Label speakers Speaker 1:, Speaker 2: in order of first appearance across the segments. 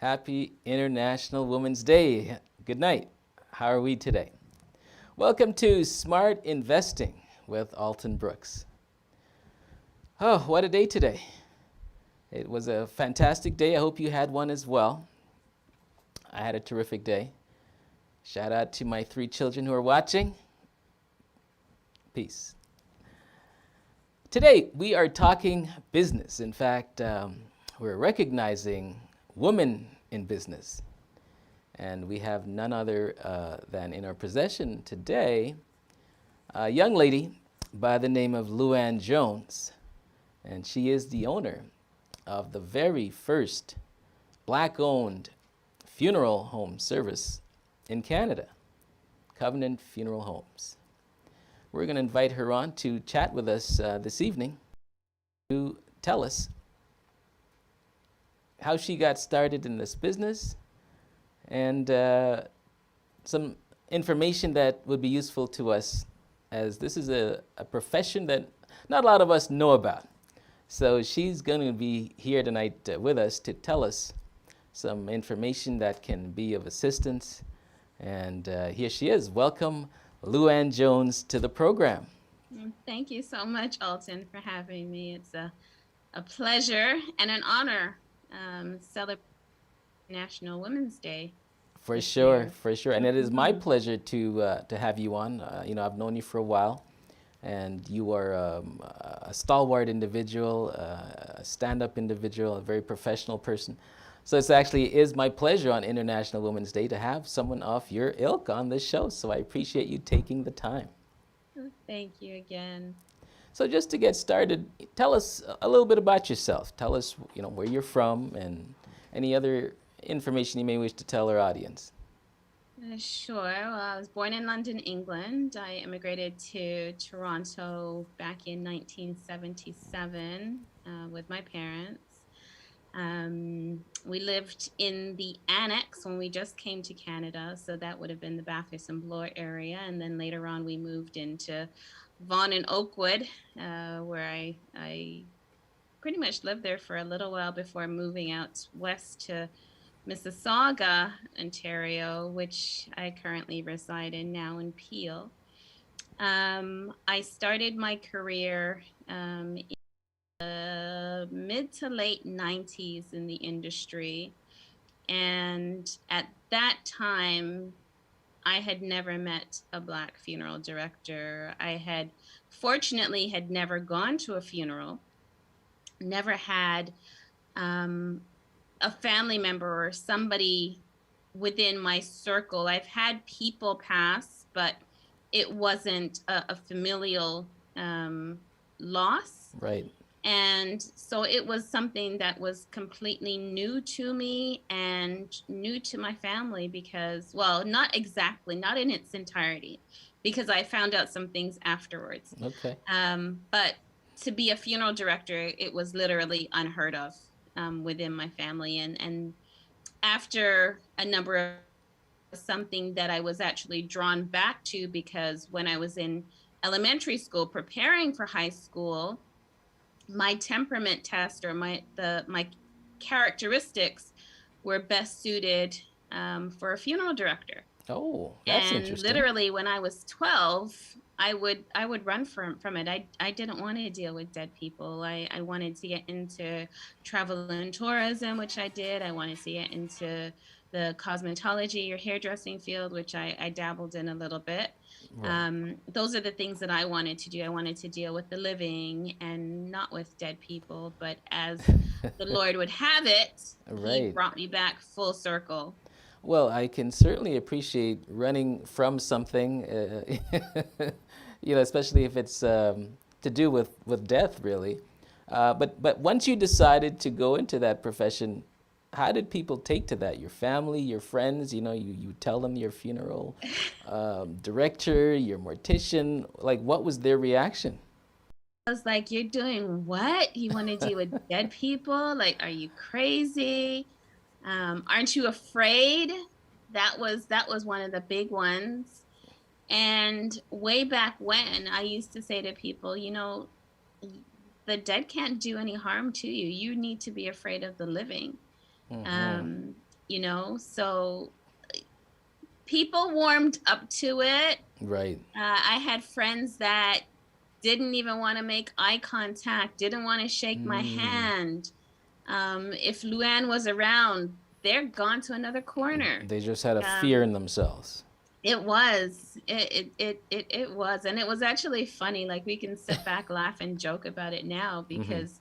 Speaker 1: Happy International Women's Day. Good night. How are we today? Welcome to Smart Investing with Alton Brooks. Oh, what a day today. It was a fantastic day. I hope you had one as well. I had a terrific day. Shout out to my 3 children who are watching. Peace. Today, we are talking business. In fact, we're recognizing women in business. And we have none other than in our possession today, a young lady by the name of Luann Jones. And she is the owner of the very first Black-owned funeral home service in Canada, Covenant Funeral Homes. We're going to invite her on to chat with us this evening to tell us how she got started in this business and some information that would be useful to us, as this is a profession that not a lot of us know about. So she's going to be here tonight with us to tell us some information that can be of assistance. And here she is. Welcome, Luann Jones, to the program.
Speaker 2: Thank you so much, Alton, for having me. It's a pleasure and an honor celebrating National Women's Day.
Speaker 1: For sure. And it is my pleasure to have you on. I've known you for a while, and you are a stalwart individual, a stand-up individual, a very professional person. So it actually is my pleasure on International Women's Day to have someone of your ilk on this show. So I appreciate you taking the time.
Speaker 2: Thank you again.
Speaker 1: So just to get started, tell us a little bit about yourself. Tell us, where you're from and any other information you may wish to tell our audience.
Speaker 2: Sure. Well, I was born in London, England. I immigrated to Toronto back in 1977 with my parents. We lived in the annex when we just came to Canada, so that would have been the Bathurst and Bloor area. And then later on, we moved into Vaughan and Oakwood, where I pretty much lived there for a little while before moving out west to Mississauga, Ontario, which I currently reside in now in Peel. I started my career in the mid to late 90s in the industry. And at that time, I had never met a Black funeral director. I fortunately had never gone to a funeral, never had a family member or somebody within my circle. I've had people pass, but it wasn't a familial loss.
Speaker 1: Right.
Speaker 2: And so it was something that was completely new to me and new to my family because, well, not exactly, not in its entirety, because I found out some things afterwards.
Speaker 1: Okay.
Speaker 2: But to be a funeral director, it was literally unheard of within my family. And after a number of something that I was actually drawn back to, because when I was in elementary school preparing for high school, my temperament test or my characteristics were best suited for a funeral director.
Speaker 1: Oh, that's interesting.
Speaker 2: And literally when I was 12, I would run from it. I didn't want to deal with dead people. I wanted to get into travel and tourism, which I did. I wanted to get into the cosmetology or hairdressing field, which I dabbled in a little bit. Right. Those are the things that I wanted to do. I wanted to deal with the living and not with dead people. But as the Lord would have it, right, He brought me back full circle.
Speaker 1: Well, I can certainly appreciate running from something, especially if it's to do with death, really. But once you decided to go into that profession, how did people take to that? Your family, your friends, you tell them your funeral director, your mortician, like what was their reaction?
Speaker 2: I was like, you're doing what? You want to deal with dead people? Like, are you crazy? Aren't you afraid? That was one of the big ones. And way back when, I used to say to people, the dead can't do any harm to you. You need to be afraid of the living. Mm-hmm. So people warmed up to it.
Speaker 1: Right.
Speaker 2: I had friends that didn't even want to make eye contact, didn't want to shake my
Speaker 1: Mm.
Speaker 2: hand. If Luann was around, they're gone to another corner.
Speaker 1: They just had a fear
Speaker 2: Um,
Speaker 1: in themselves.
Speaker 2: it was, and it was actually funny. Like, we can sit back, laugh, and joke about it now
Speaker 1: Hmm.
Speaker 2: because,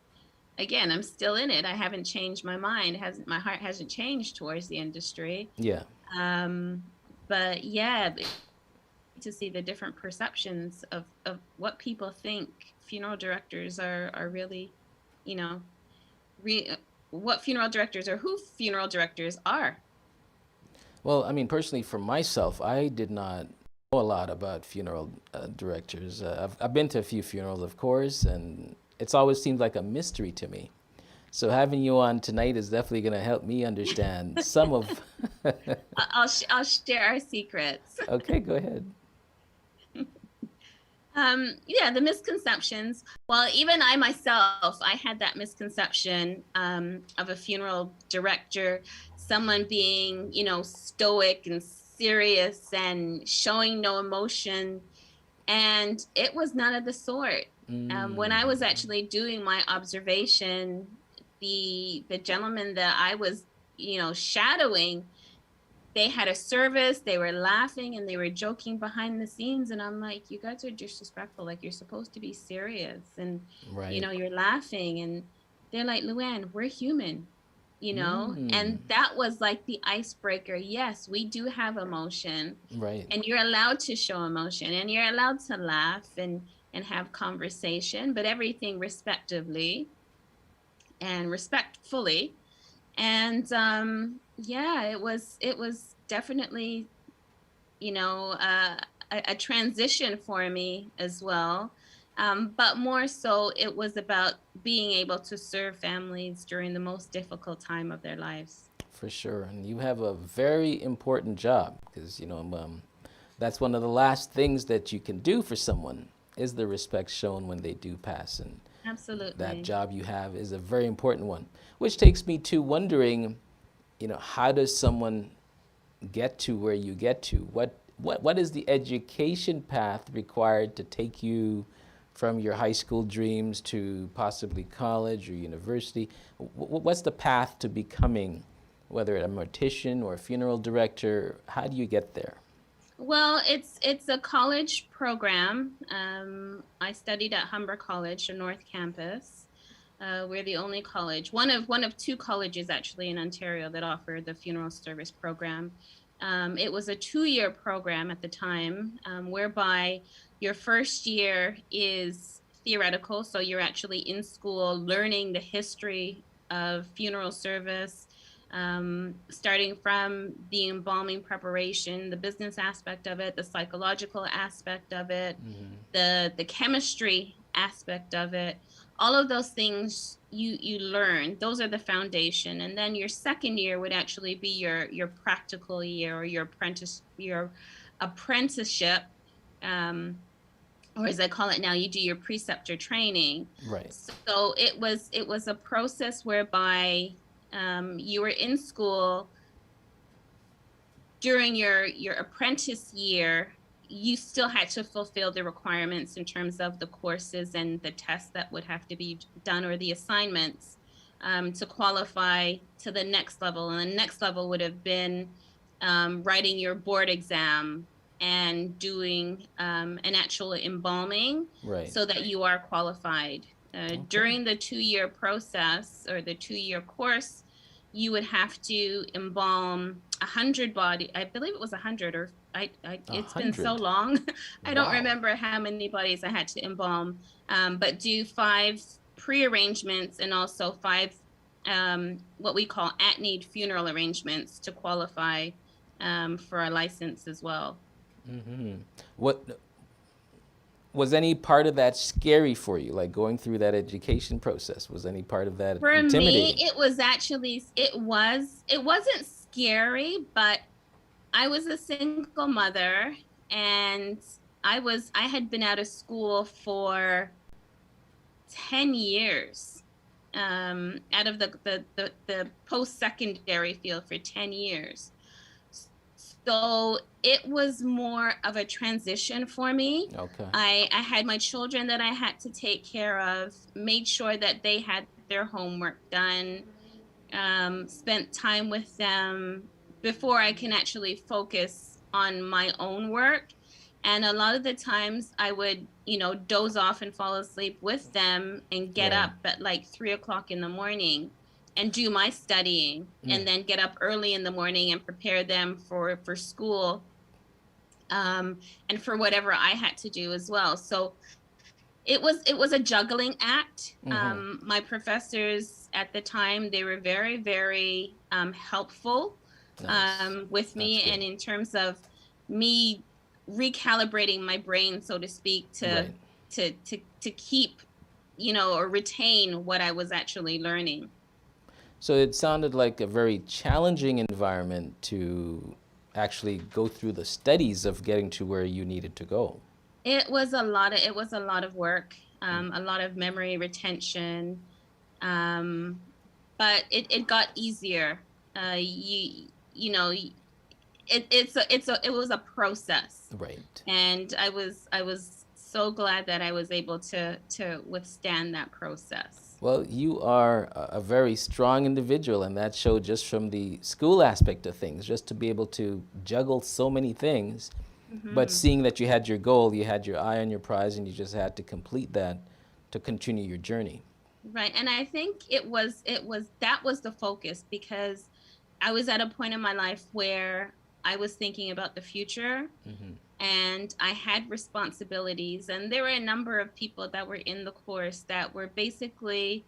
Speaker 2: again, I'm still in it. I haven't changed my mind. Hasn't My heart hasn't changed towards the industry.
Speaker 1: Yeah.
Speaker 2: Um, but yeah, to see the different perceptions of what people think funeral directors are really, you know, re, what funeral directors or who funeral directors are.
Speaker 1: Well, I mean, personally, for myself, I did not know a lot about funeral directors. I've been to a few funerals, of course, and it's always seemed like a mystery to me. So having you on tonight is definitely going to help me understand some of.
Speaker 2: I'll share our secrets.
Speaker 1: Okay, go ahead.
Speaker 2: Yeah, the misconceptions. Well, even I myself, I had that misconception of a funeral director, someone being, stoic and serious and showing no emotion. And it was none of the sort. When
Speaker 1: Mm,
Speaker 2: I was actually doing my observation, the gentleman that I was, shadowing, they had a service, they were laughing and they were joking behind the scenes, and I'm like, you guys are disrespectful. Like, you're supposed to be serious, and
Speaker 1: right.
Speaker 2: you're laughing. And they're like, Luann, we're human.
Speaker 1: Mm,
Speaker 2: And that was like the icebreaker. Yes, we do have emotion,
Speaker 1: right.
Speaker 2: and you're allowed to show emotion, and you're allowed to laugh and have conversation, but everything respectively and respectfully. And yeah, it was definitely, a transition for me as well. But more so, it was about being able to serve families during the most difficult time of their lives.
Speaker 1: For sure. And you have a very important job because, that's one of the last things that you can do for someone is the respect shown when they do pass. And that
Speaker 2: Absolutely.
Speaker 1: job you have is a very important one, which takes me to wondering, how does someone get to where you get to? What is the education path required to take you from your high school dreams to possibly college or university? What's the path to becoming, whether a mortician or a funeral director? How do you get there?
Speaker 2: Well, it's a college program. I studied at Humber College, the North Campus. We're the only college, one of two colleges actually in Ontario that offer the funeral service program. It was a 2-year program at the time, whereby your first year is theoretical, so you're actually in school learning the history of funeral service, starting from the embalming preparation, the business aspect of it, the psychological aspect of it, the chemistry aspect of it. All of those things you learn. Those are the foundation, and then your second year would actually be your practical year, or your apprenticeship. Um, or as I call it now, you do your preceptor training.
Speaker 1: Right.
Speaker 2: So it was a process whereby you were in school during your apprentice year. You still had to fulfill the requirements in terms of the courses and the tests that would have to be done, or the assignments, to qualify to the next level. And the next level would have been writing your board exam and doing an actual embalming,
Speaker 1: Right.
Speaker 2: so that you are qualified.
Speaker 1: Okay.
Speaker 2: During the 2-year process, or the 2-year course, you would have to embalm 100 body. I believe it was 100, or
Speaker 1: A
Speaker 2: it's been so
Speaker 1: hundred.
Speaker 2: long. I don't
Speaker 1: Wow.
Speaker 2: remember how many bodies I had to embalm, but do 5 pre-arrangements, and also 5 what we call at-need funeral arrangements to qualify for a license as well.
Speaker 1: Hmm. What was any part of that scary for you, like going through that education process? Was any part of that
Speaker 2: For me,
Speaker 1: intimidating?
Speaker 2: it was actually, it wasn't scary, but I was a single mother, and I had been out of school for 10 years. out of the post-secondary field for 10 years. So it was more of a transition for me.
Speaker 1: Okay.
Speaker 2: I had my children that I had to take care of, made sure that they had their homework done, spent time with them before I can actually focus on my own work. And a lot of the times I would, doze off and fall asleep with them and get
Speaker 1: Right.
Speaker 2: up at like 3 o'clock in the morning and do my studying,
Speaker 1: Mm.
Speaker 2: and then get up early in the morning and prepare them for school, and for whatever I had to do as well. So it was a juggling act.
Speaker 1: Mm-hmm.
Speaker 2: My professors at the time, they were very, very helpful
Speaker 1: Nice.
Speaker 2: with
Speaker 1: That's
Speaker 2: me,
Speaker 1: good.
Speaker 2: and in terms of me recalibrating my brain, so to speak, to
Speaker 1: Right.
Speaker 2: keep, or retain what I was actually learning.
Speaker 1: So it sounded like a very challenging environment to actually go through the studies of getting to where you needed to go.
Speaker 2: It was a lot of work, a lot of memory retention, um, but it got easier. It was a process,
Speaker 1: Right.
Speaker 2: and I was so glad that I was able to withstand that process.
Speaker 1: Well, you are a very strong individual, and that showed just from the school aspect of things, just to be able to juggle so many things. But
Speaker 2: Hmm.
Speaker 1: seeing that you had your goal, you had your eye on your prize, and you just had to complete that to continue your journey.
Speaker 2: Right. And I think that was the focus, because I was at a point in my life where I was thinking about the future,
Speaker 1: Hmm.
Speaker 2: and I had responsibilities, and there were a number of people that were in the course that were basically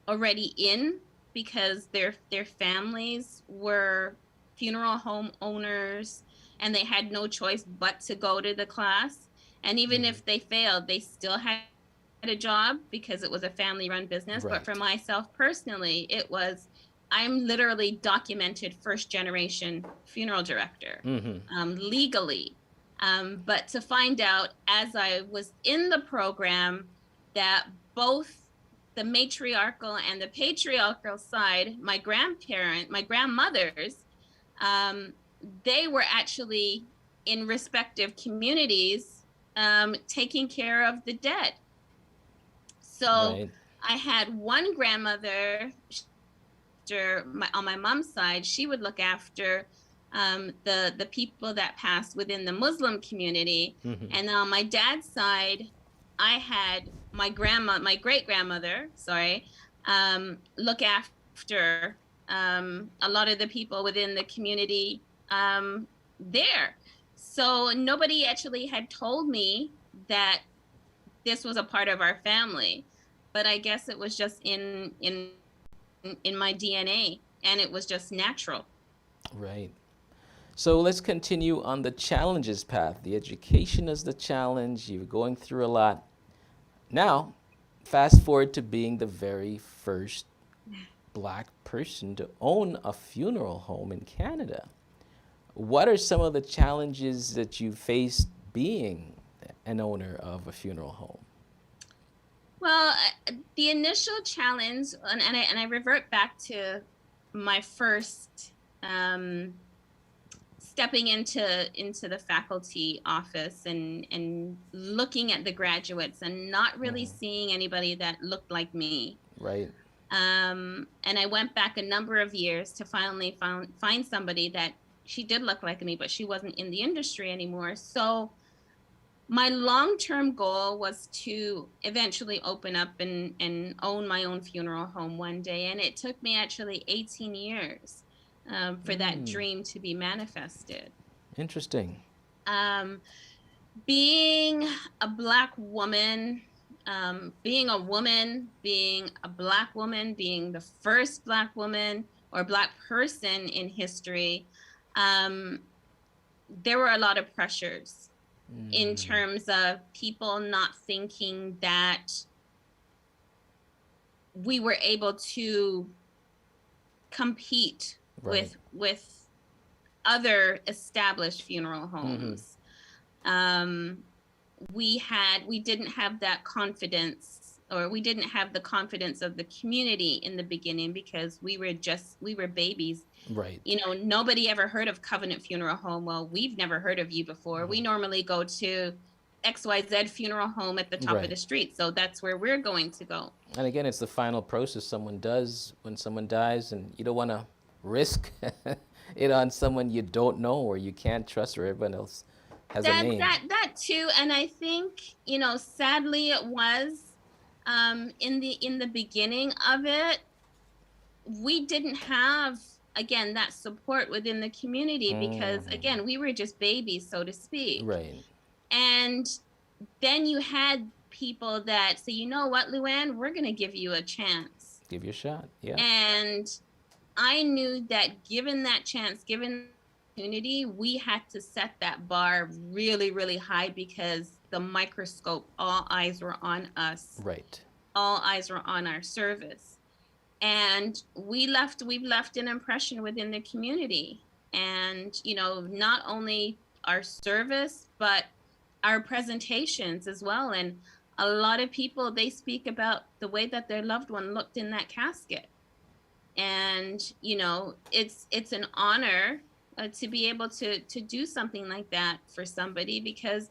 Speaker 2: already in, because their families were funeral home owners, and they had no choice but to go to the class. And even
Speaker 1: Hmm.
Speaker 2: if they failed, they still had a job because it was a family run business. But for
Speaker 1: Right.
Speaker 2: myself personally, I'm literally documented first generation funeral director,
Speaker 1: Hmm.
Speaker 2: legally. But to find out as I was in the program that both the matriarchal and the patriarchal side, my grandmothers, um, they were actually in respective communities, taking care of the dead. So
Speaker 1: Right.
Speaker 2: I had one grandmother, on my mom's side, she would look after the people that passed within the Muslim community,
Speaker 1: Hmm.
Speaker 2: and on my dad's side, I had my great grandmother, sorry, look after a lot of the people within the community there. So nobody actually had told me that this was a part of our family, but I guess it was just in my DNA, and it was just natural.
Speaker 1: Right. So let's continue on the challenges path. The education is the challenge. You're going through a lot. Now, fast forward to being the very first black person to own a funeral home in Canada. What are some of the challenges that you faced being an owner of a funeral home?
Speaker 2: Well, the initial challenge, and I revert back to my first, stepping into the faculty office, and looking at the graduates and not really
Speaker 1: Hmm.
Speaker 2: seeing anybody that looked like me.
Speaker 1: Right.
Speaker 2: And I went back a number of years to finally find somebody that she did look like me, but she wasn't in the industry anymore. So my long-term goal was to eventually open up and own my own funeral home one day. And it took me actually 18 years, for that
Speaker 1: Mm,
Speaker 2: dream to be manifested.
Speaker 1: interesting.
Speaker 2: Um, being a black woman, being a black woman, being the first black woman or black person in history, um, there were a lot of pressures in
Speaker 1: Mm,
Speaker 2: terms of people not thinking that we were able to compete
Speaker 1: right.
Speaker 2: with other established funeral
Speaker 1: Hmm.
Speaker 2: homes. We didn't have that confidence, or we didn't have the confidence of the community in the beginning because we were babies.
Speaker 1: Right.
Speaker 2: You know, nobody ever heard of Covenant Funeral Home. Well, we've never heard of you before. We normally go to XYZ funeral home at the top of
Speaker 1: Right.
Speaker 2: the street. So that's where we're going to go.
Speaker 1: And again, it's the final process someone does when someone dies, and you don't want to risk it on someone you don't know or you can't trust, or everyone else has a name.
Speaker 2: That too. And I think, you know, sadly it was in the beginning of it, we didn't have, again, that support within the community because again, we were just babies, so to speak.
Speaker 1: Right.
Speaker 2: And then you had people that say, you know what, Luann, we're going to give you a chance.
Speaker 1: Give you a shot. Yeah.
Speaker 2: And I knew that given that chance, given the opportunity, we had to set that bar really, really high because the microscope, all eyes were on us.
Speaker 1: Right.
Speaker 2: All eyes were on our service. And we've left an impression within the community. And, you know, not only our service, but our presentations as well. And a lot of people, they speak about the way that their loved one looked in that casket. And, you know, it's an honor to be able to do something like that for somebody, because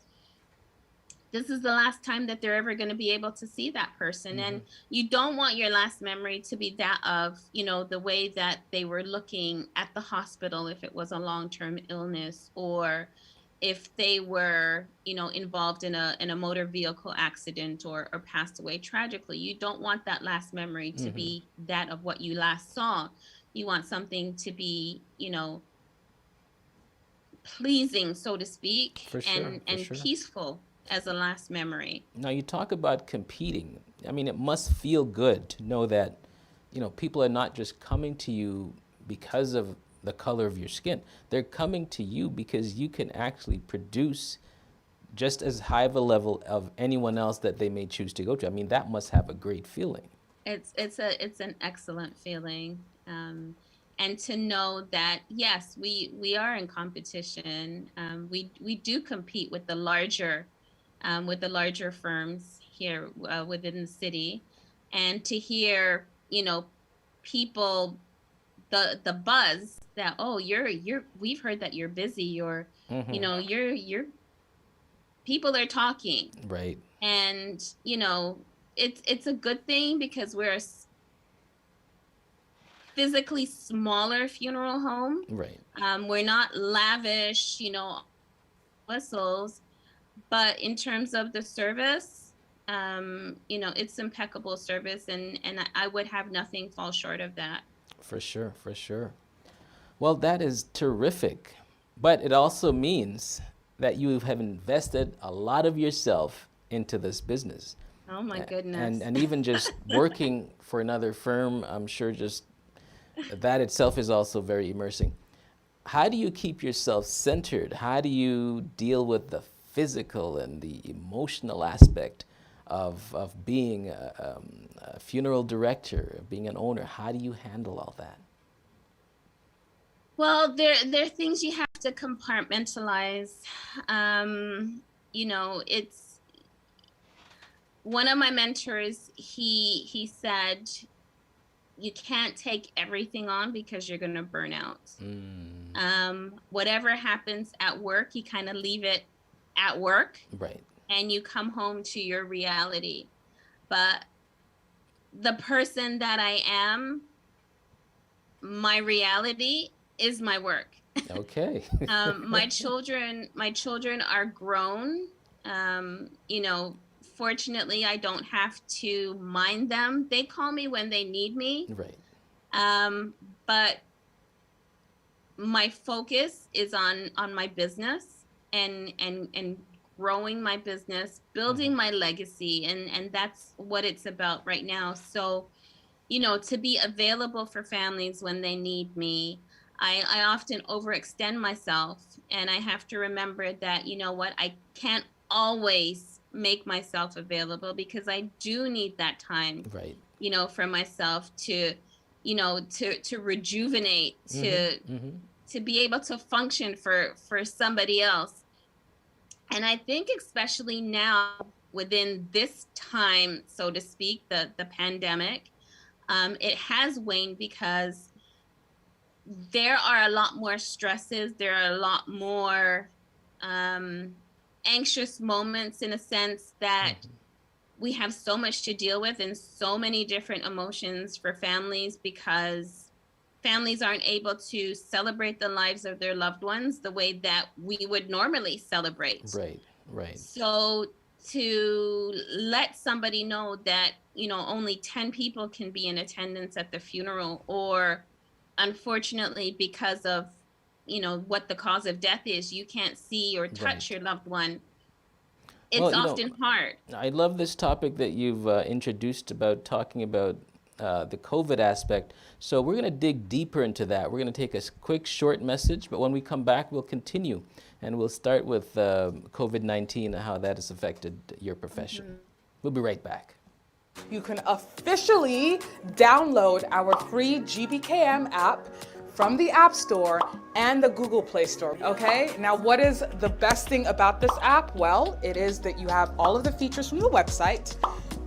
Speaker 2: this is the last time that they're ever going to be able to see that person. And you don't want your last memory to be that of, you know, the way that they were looking at the hospital, if it was a long-term illness, or if they were, you know, involved in a motor vehicle accident or passed away tragically. You don't want that last memory to be that of what you last saw. You want something to be, you know, pleasing, so to speak,
Speaker 1: For sure,
Speaker 2: and
Speaker 1: for sure.
Speaker 2: peaceful as a last memory.
Speaker 1: Now you talk about competing. I mean, it must feel good to know that, you know, people are not just coming to you because of the color of your skin. They're coming to you because you can actually produce just as high of a level of anyone else that they may choose to go to. I mean, that must have a great feeling.
Speaker 2: It's an excellent feeling. And to know that, yes, we are in competition. We do compete with the larger firms here within the city, and to hear, you know, people, the buzz that, oh, we've heard that you're busy, or you know, you're people are talking.
Speaker 1: Right.
Speaker 2: And, you know, it's a good thing because we're a physically smaller funeral home.
Speaker 1: Right.
Speaker 2: We're not lavish, you know, whistles, but in terms of the service, you know, it's impeccable service, and I would have nothing fall short of that.
Speaker 1: For sure, for sure. Well, that is terrific. But it also means that you have invested a lot of yourself into this business.
Speaker 2: Oh my goodness.
Speaker 1: And even just working for another firm, I'm sure just that itself is also very immersing. How do you keep yourself centered? How do you deal with the physical and the emotional aspect of being a funeral director, being an owner? How do you handle all that?
Speaker 2: Well, there are things you have to compartmentalize. You know, it's one of my mentors, he said, you can't take everything on because you're going to burn out. Whatever happens at work, you kind of leave it at work.
Speaker 1: Right.
Speaker 2: And you come home to your reality. But the person that I am, my reality is my work.
Speaker 1: Okay.
Speaker 2: My children are grown. You know, fortunately, I don't have to mind them. They call me when they need me.
Speaker 1: Right.
Speaker 2: But my focus is on my business and growing my business, building my legacy, and that's what it's about right now. So, you know, to be available for families when they need me, I often overextend myself, and I have to remember that, you know what, I can't always make myself available because I do need that time,
Speaker 1: right,
Speaker 2: you know, for myself to, you know, to rejuvenate, to be able to function for somebody else. And I think especially now, within this time, so to speak, the pandemic, it has waned because there are a lot more stresses. There are a lot more anxious moments, in a sense that we have so much to deal with and so many different emotions for families, because families aren't able to celebrate the lives of their loved ones the way that we would normally celebrate.
Speaker 1: Right, right.
Speaker 2: So to let somebody know that, only 10 people can be in attendance at the funeral, or unfortunately, because of, what the cause of death is, you can't see or touch
Speaker 1: Right.
Speaker 2: your loved one, it's
Speaker 1: Well,
Speaker 2: often hard.
Speaker 1: I love this topic that you've introduced about talking about the COVID aspect. So we're going to dig deeper into that. We're going to take a quick, short message, but when we come back, we'll continue. And we'll start with COVID-19 and how that has affected your profession. We'll be right back.
Speaker 3: You can officially download our free GBKM app from the App Store and the Google Play Store, okay? Now, what is the best thing about this app? Well, it is that you have all of the features from the website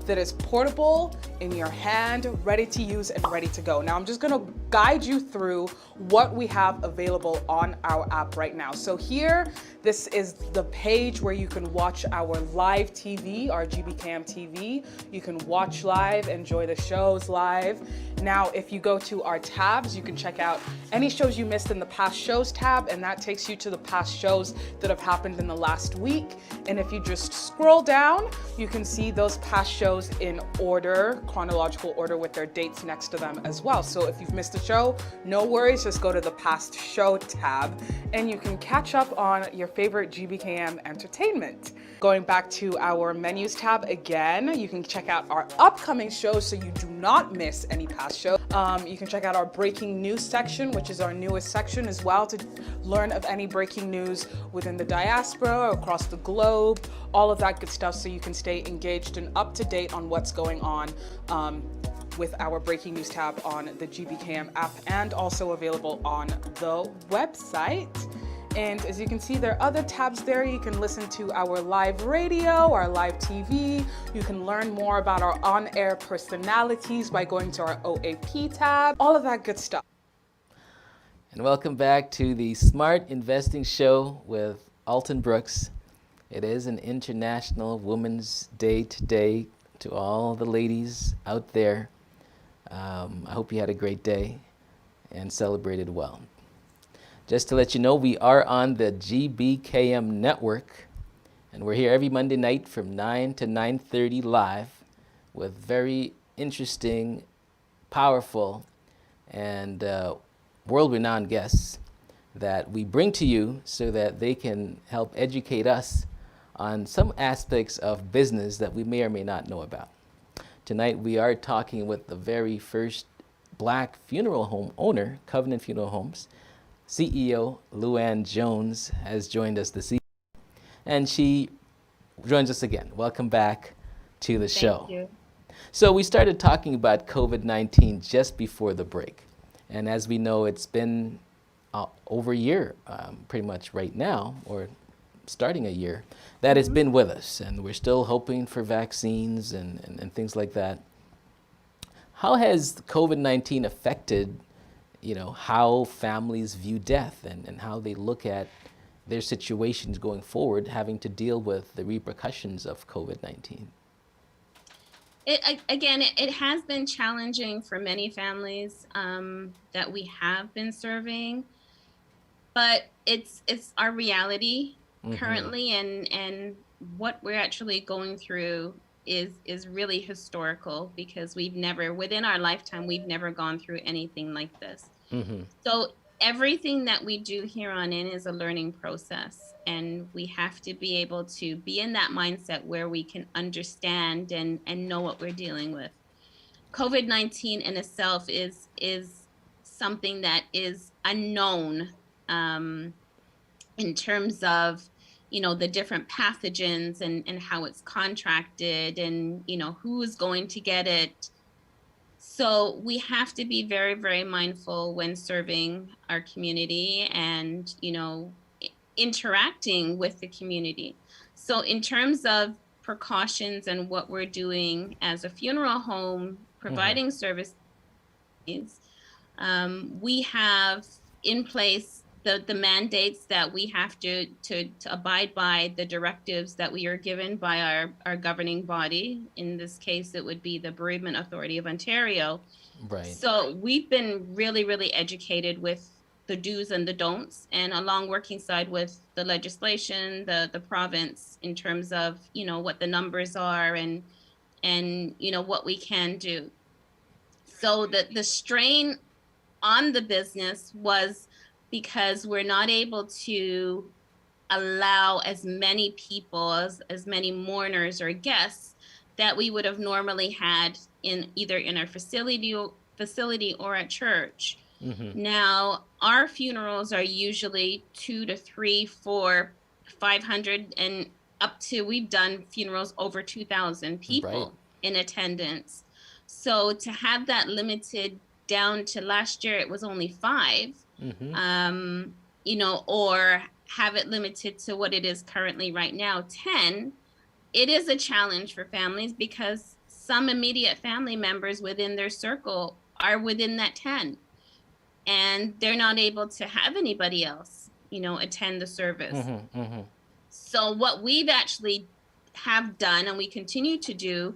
Speaker 3: that is portable, in your hand, ready to use and ready to go. Now, I'm just gonna guide you through what we have available on our app right now. So here, this is the page where you can watch our live TV, our GBKM TV. You can watch live, enjoy the shows live. Now, if you go to our tabs, you can check out any shows you missed in the past shows tab, and that takes you to the past shows that have happened in the last week. And if you just scroll down, you can see those past shows in order, chronological order, with their dates next to them as well. So if you've missed a show, no worries, just go to the past show tab and you can catch up on your favorite GBKM entertainment. Going back to our menus tab again, you can check out our upcoming shows so you do not miss any past shows. You can check out our breaking news section, which is our newest section as well, to learn of any breaking news within the diaspora, across the globe, all of that good stuff, so you can stay engaged and up to date on what's going on with our breaking news tab on the GBKM app, and also available on the website. And as you can see, there are other tabs there. You can listen to our live radio, our live TV. You can learn more about our on-air personalities by going to our OAP tab, all of that good stuff.
Speaker 1: And welcome back to the Smart Investing Show with Alton Brooks. It is an International Women's Day today. To all the ladies out there, I hope you had a great day and celebrated well. Just to let you know, we are on the GBKM network, and we're here every Monday night from 9 to 9:30 live with very interesting, powerful, and world-renowned guests that we bring to you so that they can help educate us on some aspects of business that we may or may not know about. Tonight we are talking with the very first Black funeral home owner, Covenant Funeral Homes. CEO Luann Jones has joined us this evening, and she joins us again. Welcome back to the show.
Speaker 2: Thank you.
Speaker 1: So we started talking about COVID-19 just before the break, and as we know, it's been over a year, pretty much right now, or starting a year, that has been with us, and we're still hoping for vaccines and things like that. How has COVID-19 affected how families view death and how they look at their situations going forward, having to deal with the repercussions of COVID-19?
Speaker 2: It has been challenging for many families that we have been serving, but it's our reality currently, and what we're actually going through is really historical, because within our lifetime, we've never gone through anything like this. So everything that we do here on in is a learning process, and we have to be able to be in that mindset where we can understand and know what we're dealing with. COVID-19 in itself is something that is unknown in terms of the different pathogens and how it's contracted, and who is going to get it. So we have to be very, very mindful when serving our community and interacting with the community. So in terms of precautions and what we're doing as a funeral home providing services, we have in place the mandates that we have to abide by, the directives that we are given by our governing body. In this case, it would be the Bereavement Authority of Ontario.
Speaker 1: Right.
Speaker 2: So we've been really, really educated with the do's and the don'ts, and along working side with the legislation, the province, in terms of, you know, what the numbers are and you know, what we can do. So the strain on the business was because we're not able to allow as many people, as many mourners or guests that we would have normally had in either in our facility or at church. Now, our funerals are usually 2 to 3, 4, 500, and up to, we've done funerals over 2,000 people in attendance. So to have that limited down to last year, it was only 5, you know, or have it limited to what it is currently right now, 10, it is a challenge for families because some immediate family members within their circle are within that 10. And they're not able to have anybody else, you know, attend the service. So what we've actually have done, and we continue to do,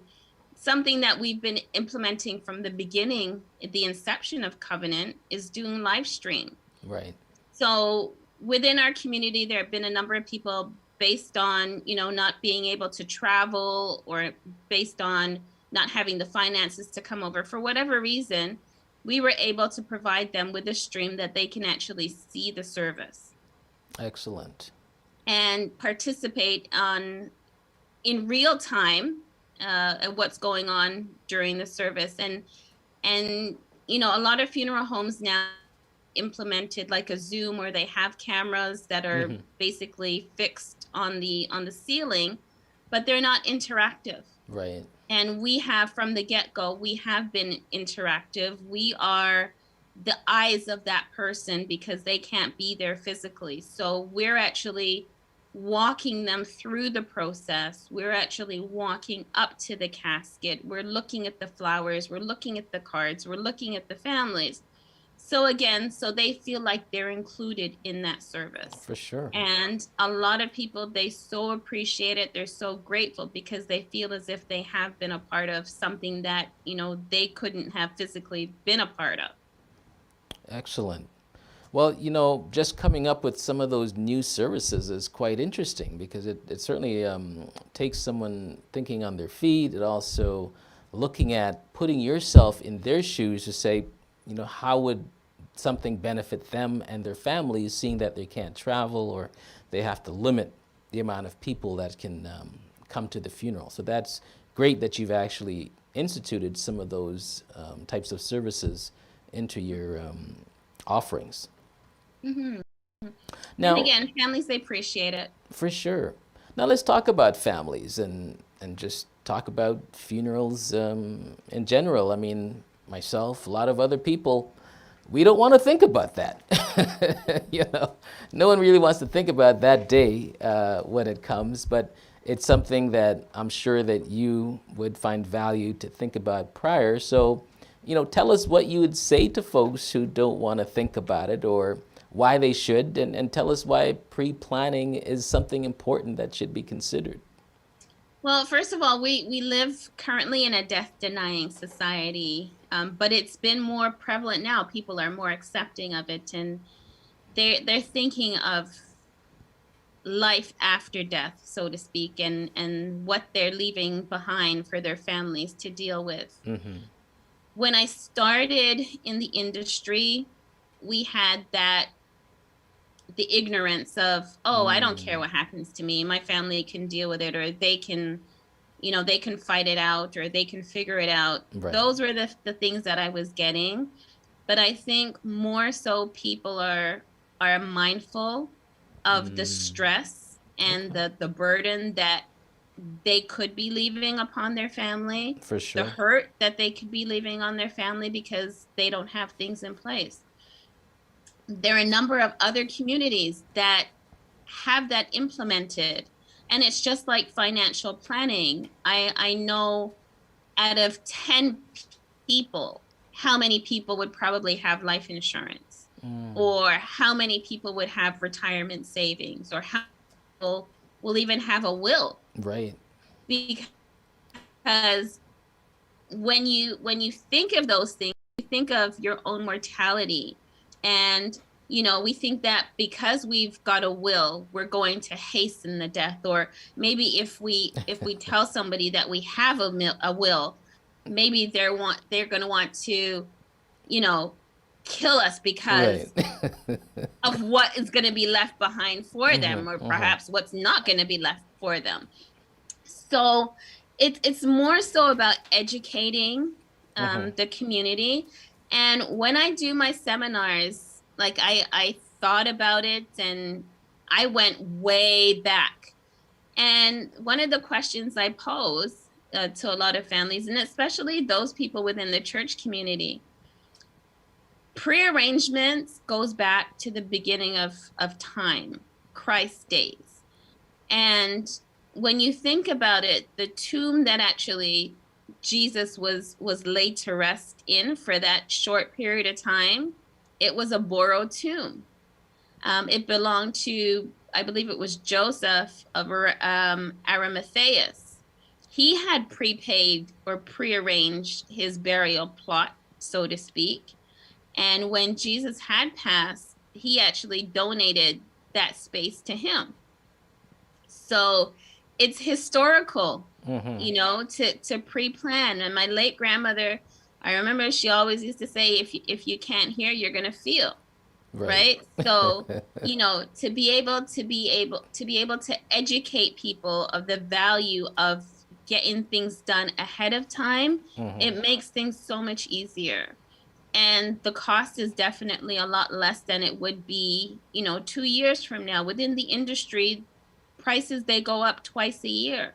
Speaker 2: something that we've been implementing from the beginning, the inception of Covenant, is doing live stream.
Speaker 1: Right.
Speaker 2: So within our community, there have been a number of people, based on, you know, not being able to travel or based on not having the finances to come over for whatever reason, we were able to provide them with a stream that they can actually see the service. Excellent. And participate in real time at what's going on during the service. And you know, a lot of funeral homes now implemented like a Zoom, where they have cameras that are basically fixed on the ceiling, but they're not interactive. Right. And we have, from the get-go, we have been interactive. We are the eyes of that person because they can't be there physically. So we're actually walking them through the process. We're actually walking up to the casket. We're looking at the flowers. We're looking at the cards. We're looking at the families. So again, so they feel like they're included in that service. For sure. And a lot of people, they so appreciate it. They're so grateful because they feel as if they have been a part of something that, you know, they couldn't have physically been a part of. Excellent. Well, you know, just coming up with some of those new services is quite interesting because it certainly takes someone thinking on their feet. It also looking at putting yourself in their shoes to say, you know, how would something benefit them and their families, seeing that they can't travel or they have to limit the amount of people that can come to the funeral. So that's great that you've actually instituted some of those types of services into your offerings. Now, and again, families, they appreciate it. For sure. Now let's talk about families and just talk about funerals in general. I mean, myself, a lot of other people, we don't want to think about that. You know, no one really wants to think about that day when it comes, but it's something that I'm sure that you would find value to think about prior. So, you know, tell us what you would say to folks who don't want to think about it or why they should, and tell us why pre-planning is something important that should be considered. Well, first of all, we live currently in a death-denying society, but it's been more prevalent now. People are more accepting of it, and they're thinking of life after death, so to speak, and what they're leaving behind for their families to deal with. When I started in the industry, we had the ignorance of, oh, I don't care what happens to me. My family can deal with it, or they can, you know, they can fight it out, or they can figure it out. Right. Those were the things that I was getting. But I think more so people are mindful of the stress and the burden that they could be leaving upon their family. For sure. The hurt that they could be leaving on their family because they don't have things in place. There are a number of other communities that have that implemented. And it's just like financial planning. I know out of 10 people, how many people would probably have life insurance, or how many people would have retirement savings, or how many people will even have a will.
Speaker 1: Right.
Speaker 2: Because when you think of those things, you think of your own mortality. And we think that because we've got a will, we're going to hasten the death. Or maybe if we tell somebody that we have a will, maybe they're going to want to kill us because
Speaker 1: Right.
Speaker 2: of what is going to be left behind for them, or
Speaker 1: Mhm.
Speaker 2: perhaps what's not going to be left for them. So it's more so about educating the community. And when I do my seminars, like I thought about it, and I went way back. And one of the questions I pose to a lot of families, and especially those people within the church community, prearrangements goes back to the beginning of time, Christ's days. And when you think about it, the tomb that actually Jesus was laid to rest in for that short period of time, it was a borrowed tomb. It belonged to, I believe it was Joseph of Arimatheus. He had prepaid or prearranged his burial plot, so to speak. And when Jesus had passed, he actually donated that space to him. So it's historical, to pre-plan. And my late grandmother, I remember she always used to say, if you can't hear, you're going to feel. Right. So, to be able to educate people of the value of getting things done ahead of time, it makes things so much easier. And the cost is definitely a lot less than it would be, 2 years from now. Within the industry, prices, they go up twice a year.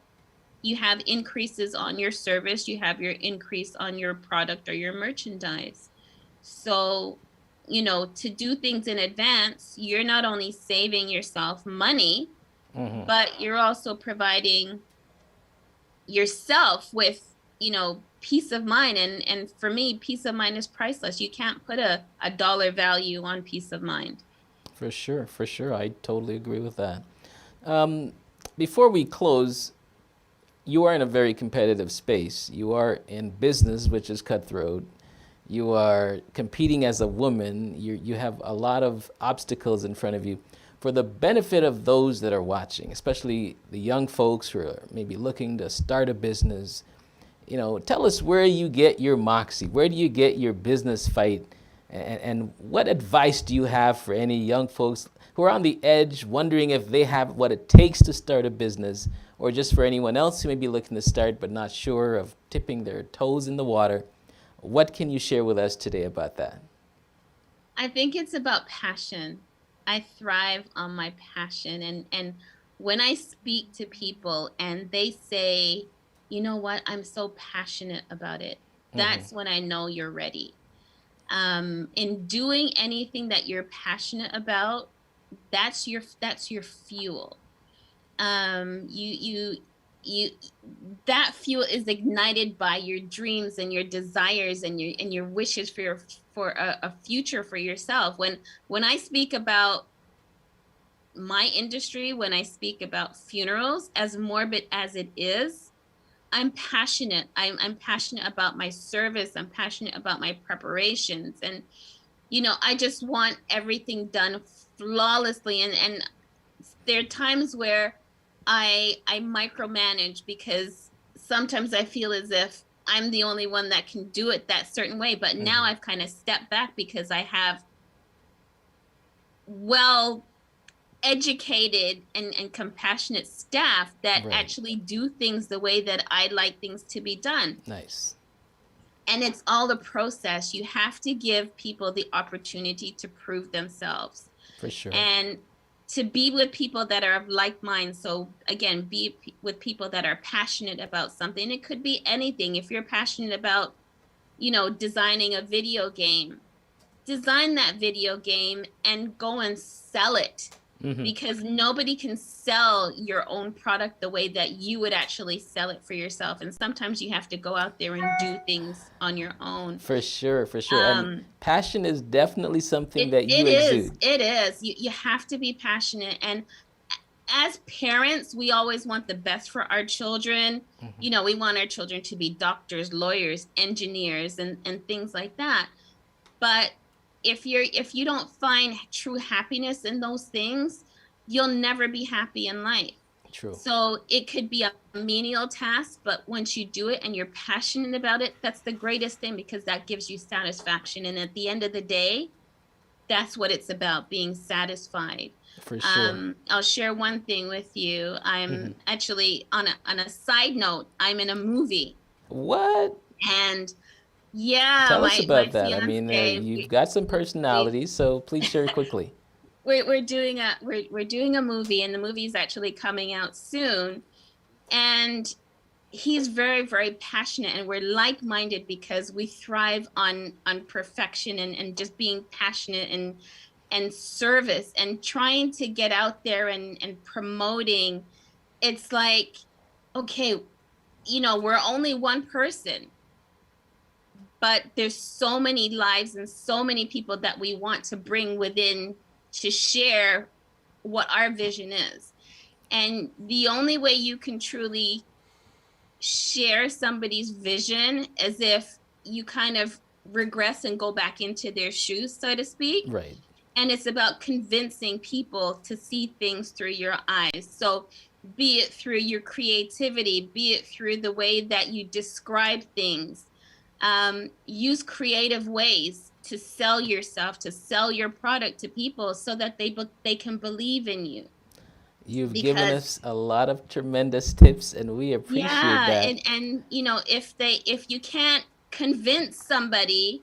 Speaker 2: You have increases on your service, you have your increase on your product or your merchandise. So, to do things in advance, you're not only saving yourself money, but you're also providing yourself with, peace of mind. And for me, peace of mind is priceless. You can't put a dollar value on peace of mind.
Speaker 1: For sure, for sure. I totally agree with that. Before we close, you are in a very competitive space. You are in business, which is cutthroat. You are competing as a woman. You have a lot of obstacles in front of you. For the benefit of those that are watching, especially the young folks who are maybe looking to start a business, tell us where you get your moxie. Where do you get your business fight? And what advice do you have for any young folks who are on the edge, wondering if they have what it takes to start a business, or just for anyone else who may be looking to start but not sure of tipping their toes in the water? What can you share with us today about that?
Speaker 2: I think it's about passion. I thrive on my passion. And when I speak to people and they say, you know what, I'm so passionate about it, that's when I know you're ready. In doing anything that you're passionate about, that's your fuel. You that fuel is ignited by your dreams and your desires and your wishes for a future for yourself. When I speak about my industry, when I speak about funerals, as morbid as it is, I'm passionate. I'm passionate about my service. I'm passionate about my preparations. And, I just want everything done flawlessly. And there are times where I micromanage, because sometimes I feel as if I'm the only one that can do it that certain way. But now I've kind of stepped back because I have well educated and compassionate staff that actually do things the way that I like things to be done.
Speaker 1: Nice.
Speaker 2: And it's all a process. You have to give people the opportunity to prove themselves.
Speaker 1: For sure.
Speaker 2: And to be with people that are of like mind. So again, be with people that are passionate about something. It could be anything. If you're passionate about, designing a video game, design that video game and go and sell it. because nobody can sell your own product the way that you would actually sell it for yourself. And sometimes you have to go out there and do things on your own.
Speaker 1: For sure, for sure. And passion is definitely something
Speaker 2: It,
Speaker 1: that you
Speaker 2: it is.
Speaker 1: exude.
Speaker 2: It is. You have to be passionate. And as parents, we always want the best for our children. You know, we want our children to be doctors, lawyers, engineers, and things like that. But if you don't find true happiness in those things, you'll never be happy in life.
Speaker 1: True.
Speaker 2: So it could be a menial task, but once you do it and you're passionate about it, that's the greatest thing, because that gives you satisfaction. And at the end of the day, that's what it's about, being satisfied.
Speaker 1: For sure.
Speaker 2: I'll share one thing with you. I'm actually on a side note, I'm in a movie.
Speaker 1: What?
Speaker 2: And yeah,
Speaker 1: Tell us about that. I
Speaker 2: fiance,
Speaker 1: mean, you've got some personalities, so please share quickly.
Speaker 2: we're doing a movie, and the movie is actually coming out soon. And he's very, very passionate, and we're like-minded because we thrive on perfection and just being passionate and service and trying to get out there and promoting. It's like, okay, you know, we're only one person, but there's so many lives and so many people that we want to bring within to share what our vision is. And the only way you can truly share somebody's vision is if you kind of regress and go back into their shoes, so to speak.
Speaker 1: Right.
Speaker 2: And it's about convincing people to see things through your eyes. So be it through your creativity, be it through the way that you describe things, use creative ways to sell yourself, to sell your product to people so that they can believe in you.
Speaker 1: You've given us a lot of tremendous tips, and we appreciate that.
Speaker 2: And you know, if you can't convince somebody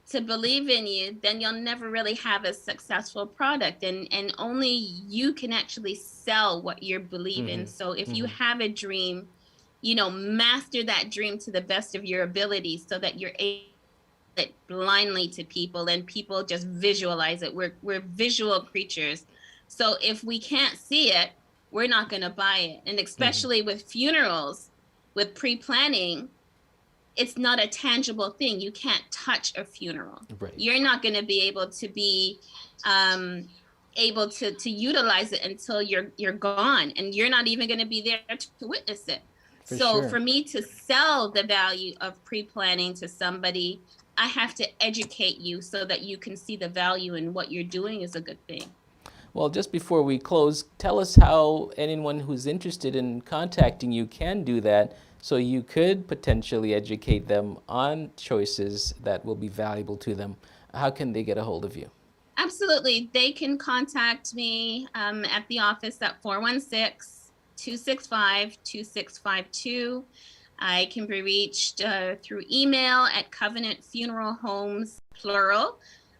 Speaker 2: to believe in you, then you'll never really have a successful product, and only you can actually sell what you believe in. So if you have a dream, you know, master that dream to the best of your ability so that you're able to it blindly to people and people just visualize it. We're visual creatures. So if we can't see it, we're not going to buy it. And especially with funerals, with pre-planning, it's not a tangible thing. You can't touch a funeral.
Speaker 1: Right.
Speaker 2: You're not going to be able to utilize it until you're gone, and you're not even going to be there to witness it. For me to sell the value of pre-planning to somebody, I have to educate you so that you can see the value in what you're doing is a good thing.
Speaker 1: Well, just before we close, tell us how anyone who's interested in contacting you can do that, so you could potentially educate them on choices that will be valuable to them. How can they get a hold of you?
Speaker 2: Absolutely. They can contact me at the office at 416-265-2652. I can be reached through email at Covenant Funeral Homes, plural,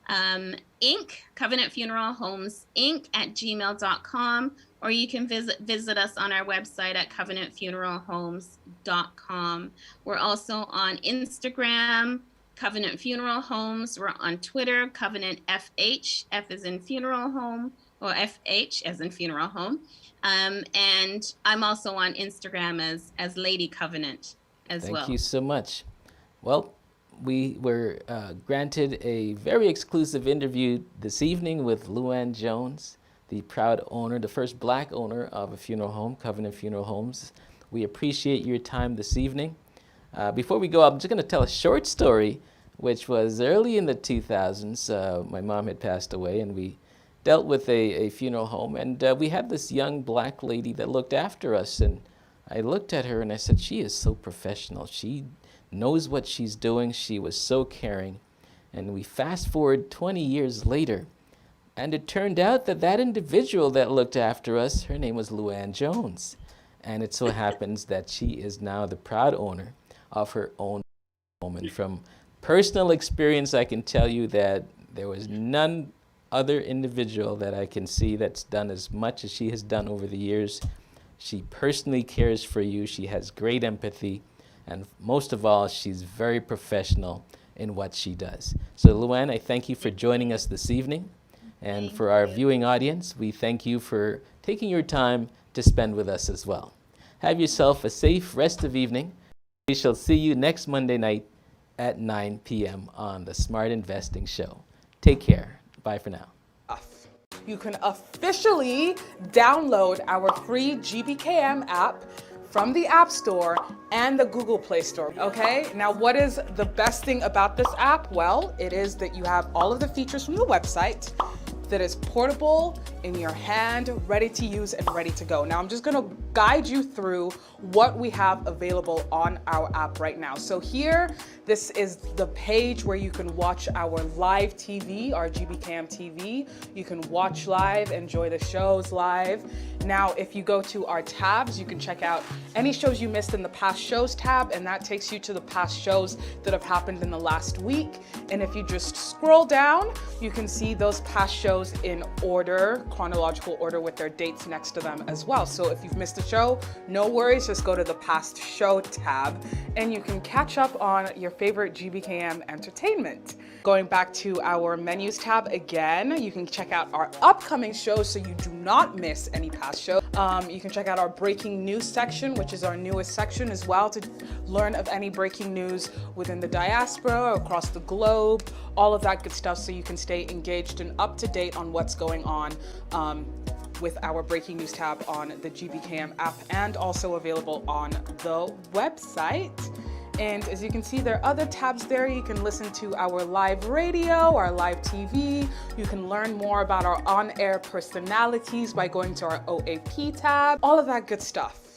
Speaker 2: Inc., Covenant Funeral Homes, Inc. @gmail.com, or you can visit us on our website at covenantfuneralhomes.com. We're also on Instagram, Covenant Funeral Homes. We're on Twitter, Covenant FH, F as in funeral home, or FH as in funeral home. And I'm also on Instagram as Lady Covenant as well.
Speaker 1: Thank you so much. Well, we were granted a very exclusive interview this evening with Luann Jones, the proud owner, the first Black owner of a funeral home, Covenant Funeral Homes. We appreciate your time this evening. Before we go, I'm just going to tell a short story, which was early in the 2000s. My mom had passed away, and we dealt with a funeral home, and we had this young Black lady that looked after us, and I looked at her and I said, she is so professional. She knows what she's doing. She was so caring. And we fast forward 20 years later, and it turned out that that individual that looked after us, her name was Luann Jones. And it so happens that she is now the proud owner of her own home. And from personal experience, I can tell you that there was none other individual that I can see that's done as much as she has done over the years. She personally cares for you. She has great empathy. And most of all, she's very professional in what she does. So Luann, I thank you for joining us this evening. And
Speaker 2: Thank
Speaker 1: for our
Speaker 2: you.
Speaker 1: viewing audience, we thank you for taking your time to spend with us as well. Have yourself a safe rest of evening. We shall see you next Monday night at 9 p.m. on the Smart Investing Show. Take care. Bye for now.
Speaker 3: You can officially download our free GBKM app from the App Store and the Google Play Store, okay? Now, what is the best thing about this app? Well, it is that you have all of the features from the website that is portable, in your hand, ready to use and ready to go. Now, I'm just gonna guide you through what we have available on our app right now. So here, this is the page where you can watch our live TV, our GBKM TV. You can watch live, enjoy the shows live. Now, if you go to our tabs, you can check out any shows you missed in the past shows tab, and that takes you to the past shows that have happened in the last week. And if you just scroll down, you can see those past shows in order, chronological order with their dates next to them as well. So if you've missed a show, no worries, just go to the past show tab and you can catch up on your favorite GBKM entertainment. Going back to our menus tab again, you can check out our upcoming shows so you do not miss any past shows. You can check out our breaking news section, which is our newest section as well, to learn of any breaking news within the diaspora, across the globe, all of that good stuff, so you can stay engaged and up to date on what's going on with our breaking news tab on the GBKM app, and also available on the website. And as you can see, there are other tabs there. You can listen to our live radio, our live TV. You can learn more about our on-air personalities by going to our OAP tab, all of that good stuff.